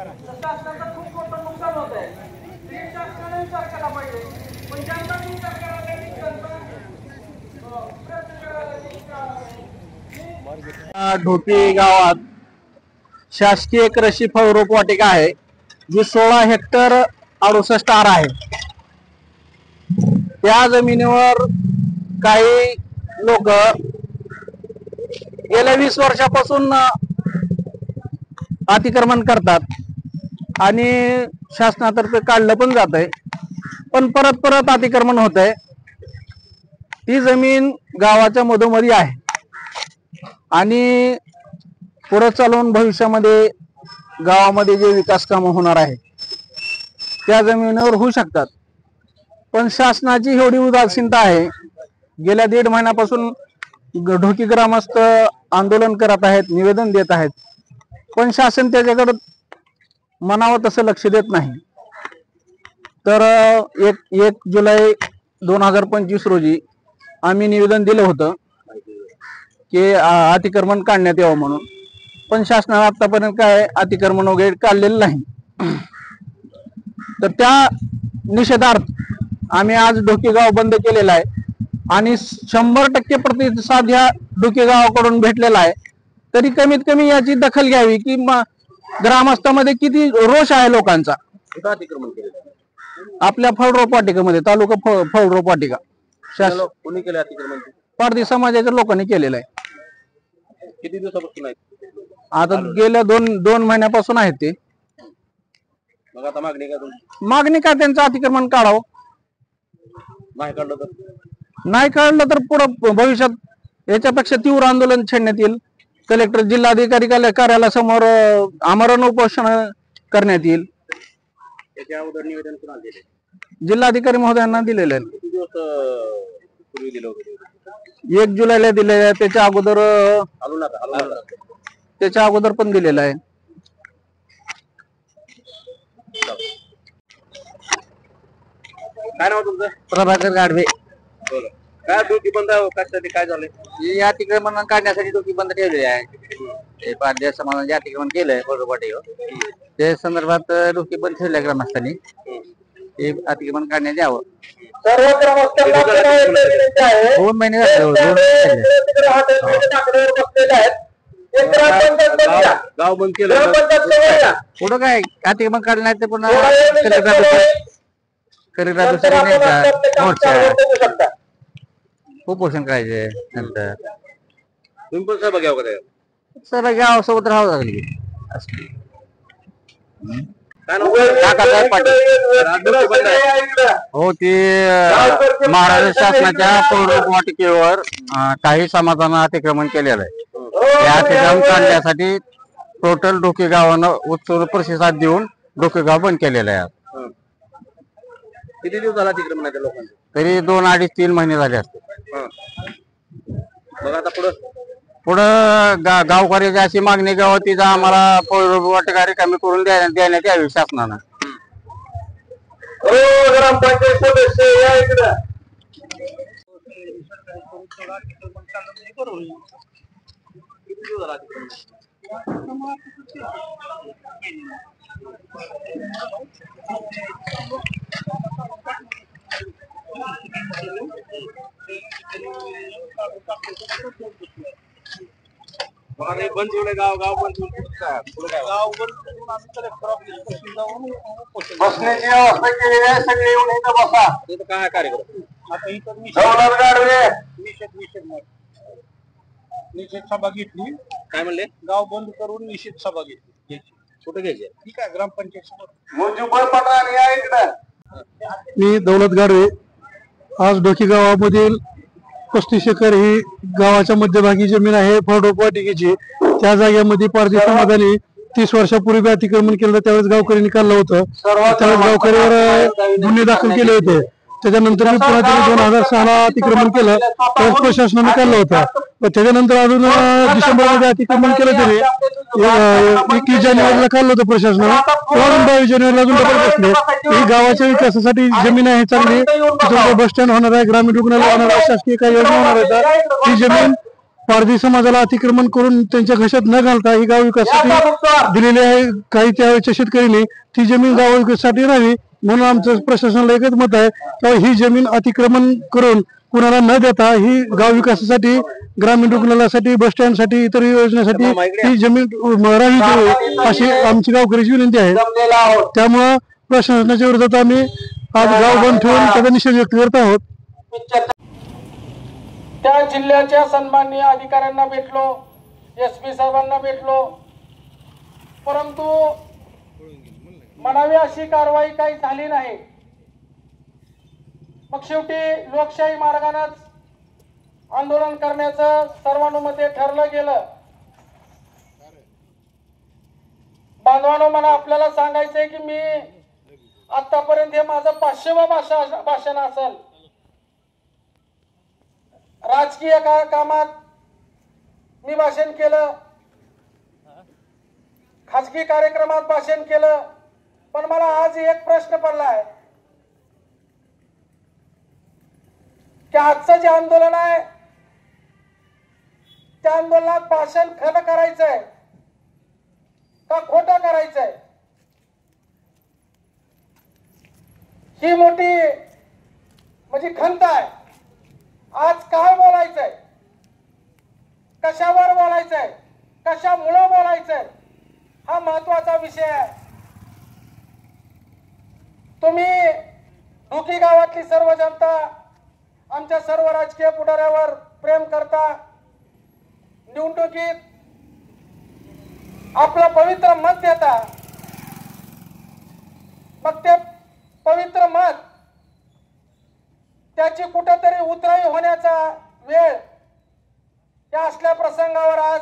तर शासनाचं खूप मोठं नुकसान होत आहे. ते शासनाने विचार केला पाहिजे. पण जनताने विचार केला पाहिजे. जनता प्रयत्न करायला ढोकी गावात शासकीय कृषी फळरोप वाटिका आहे, जी 16 हेक्टर 68 आर आहे. त्या जमिनीवर काही लोक गेल्या 20 वर्षापासून अतिक्रमण करतात आणि शासनातर्फे काढलं पण जात आहे, पण परत परत अतिक्रमण होत आहे. ती जमीन गावाच्या मधोमधी आहे आणि पुढे चालून भविष्यामध्ये गावामध्ये जे विकास कामं होणार आहे त्या जमिनीवर होऊ शकतात. पण शासनाची एवढी उदासीनता आहे. गेल्या 1.5 महिन्यापासून ढोकी ग्रामस्थ आंदोलन करत आहेत, निवेदन देत आहेत, पण शासन त्याच्याकडे मनावं तसं लक्ष देत नाही. तर 1 जुलै 2025 रोजी आम्ही निवेदन दिलं होतं की अतिक्रमण काढण्यात यावं म्हणून, पण शासनाने आतापर्यंत काय अतिक्रमण वगैरे काढलेलं नाही. तर त्या निषेधार्थ आम्ही आज ढोकी गाव बंद केलेला आहे आणि 100% प्रतिसाद या ढोकी गावाकडून भेटलेला आहे. तरी कमीत कमी याची दखल घ्यावी की ग्रामस्थांमध्ये किती रोष आहे लोकांचा. अतिक्रमण केलं आपल्या फळरोप वाटिकेमध्ये, तालुका फळरोप वाटिका कोणी केलं अतिक्रमण? पारधी समाजाच्या लोकांनी केलेलं आहे. किती दिवसापासून आहे? आता गेल्या 2 महिन्यापासून आहेत ते. मग आता मागणी काय तुमची? मागणी काय त्यांचं अतिक्रमण काढावं. नाही काढलं तर पुढे भविष्यात याच्यापेक्षा तीव्र आंदोलन छेडण्यात येईल. कलेक्टर जिल्हाधिकारी कार्यालयासमोर आमरण उपोषण करण्यात येईल. त्याच्या अगोदर निवेदन कोणाला दिले? जिल्हाधिकारी महोदयांना दिलेलं आहे. किती दिवस पूर्वी दिलं होतं? 1 जुलैला दिलेलं आहे. त्याच्या अगोदर पण दिलेलं आहे. काय नाव तुमचं? प्रभाकर गाढवे. काय ढोकी बंद कशासाठी, काय झालंय? हे अतिक्रमण काढण्यासाठी ढोकी बंद ठेवलेली आहे. हे पारधी समाजाने अतिक्रमण केलंय फळरोपवाटिकेवर, त्या संदर्भात ढोकी बंद ठेवल्या ग्रामस्थांनी. हे अतिक्रमण काढण्यात यावं. सर्व ग्रामस्थांना 2 महिने झाले. गाव बंद केलं, पुढं काय अतिक्रमण काढलं नाही तर पुन्हा मोर्चा उपोषण करायचे. नंतर तुम्ही पण सहभागी आहो का? सर गावासोबत राहावं लागली. काय नाव? हो, ते महाराष्ट्र शासनाच्या फळरोप वाटिकेवर काही समाजानं अतिक्रमण केलेलं आहे. त्या अतिक्रमण काढण्यासाठी टोटल ढोकी गावानं उत्स्फूर्त प्रतिसाद देऊन ढोकी गाव बंद केलेलं आहे. किती दिवस झाला अतिक्रमण आहे लोकांचं? तरी 2, 2.5, 3 महिने झाले असते. मग आता पुढं गावकऱ्याची अशी मागणी गावती जा आम्हाला फळरोप वाटिका रिकामी करून देण्यात यावी शासनानं. ग्रामपंचायत सदस्य या इकडं. बंद ठेवलंय गाव बंद ठेवून गाव बंद करून आम्ही कलेक्टर ऑफिसपासून जाऊन बसण्याची व्यवस्था केलेली आहे. सगळे येऊन इथं बसा. तिथं काय कार्यक्रम? आता इथं निषेध सभा घेतली. काय म्हणले? गाव बंद करून निषेध सभा घेतली. कुठे घ्यायचे? ठीक आहे, ग्रामपंचायत समोर. मी दौलत गाढवे. आज ढोकी गावामधील 35 एकर ही गावाच्या मध्यभागी जमीन आहे फळरोप वाटिकेची. त्या जागेमध्ये पारधी समाजाने 30 वर्षापूर्वी अतिक्रमण केलं. त्यावेळेस गावकऱ्यांनी काढलं होतं. त्यावेळेस गावकऱ्यावर गुन्हे दाखल केले होते. त्याच्यानंतर पुन्हा त्यांनी 2006ला अतिक्रमण केलं. त्यावेळेस प्रशासनाने काढलं होतं. त्याच्यानंतर अजून डिसेंबरमध्ये अतिक्रमण केलं तरी 21 जानेवारीला काढलं होतं प्रशासनाने. 22 जानेवारीला अजून डबल बसले. ही गावाच्या विकासासाठी जमीन आहे चांगली. तिथं बस स्टँड होणार आहे, ग्रामीण रुग्णालय होणार आहे, शासकीय काही योजना होणार आहेत. ही जमीन पारधी समाजाला अतिक्रमण करून त्यांच्या घशात न घालता ही गाव विकासासाठी दिलेली आहे. काही त्यावेळेच्या शेतकऱ्यांनी ती जमीन गाव विकासासाठी राहावी म्हणून आमचं प्रशासनाला एकच मत आहे की ही जमीन अतिक्रमण करून कुणाला न देता ही गाव विकासासाठी, ग्रामीण रुग्णालयासाठी, बस स्टँडसाठी, इतर योजनेसाठी ही जमीन राहावी अशी आमची गावकऱ्याची विनंती आहे. त्यामुळं प्रशासनाच्या विरोधात आम्ही आज गाव बंद ठेवून त्याचा निषेध व्यक्त करत आहोत. त्या जिल्ह्याच्या सन्माननीय अधिकाऱ्यांना भेटलो, SP साहेबांना भेटलो, परंतु म्हणावी अशी कारवाई काही झाली नाही. मग शेवटी लोकशाही मार्गानेच आंदोलन करण्याचं सर्वानुमते ठरलं गेलं. बांधवांनो, मला आपल्याला सांगायचंय की मी आतापर्यंत हे माझं 500वे भाषण असेल. राजकीय कामात मी भाषण केलं, खाजगी कार्यक्रमात भाषण केलं, पण मला आज एक प्रश्न पडलाय की आजचं जे आंदोलन आहे त्या आंदोलनात भाषण खरं करायचंय का खोटं करायचंय, ही मोठी म्हणजे खंत आहे. आज काय बोलायचंय, कशावर बोलायचंय, कशामुळे बोलायचंय, हा महत्वाचा विषय आहे. तुम्ही ढोकी गावातली सर्व जनता आमच्या सर्व राजकीय पुढाऱ्यावर प्रेम करता, निवडणुकीत आपलं पवित्र मत देता. मग ते पवित्र मत त्याची कुठेतरी उतराई होण्याचा वेळ या असल्या प्रसंगावर आज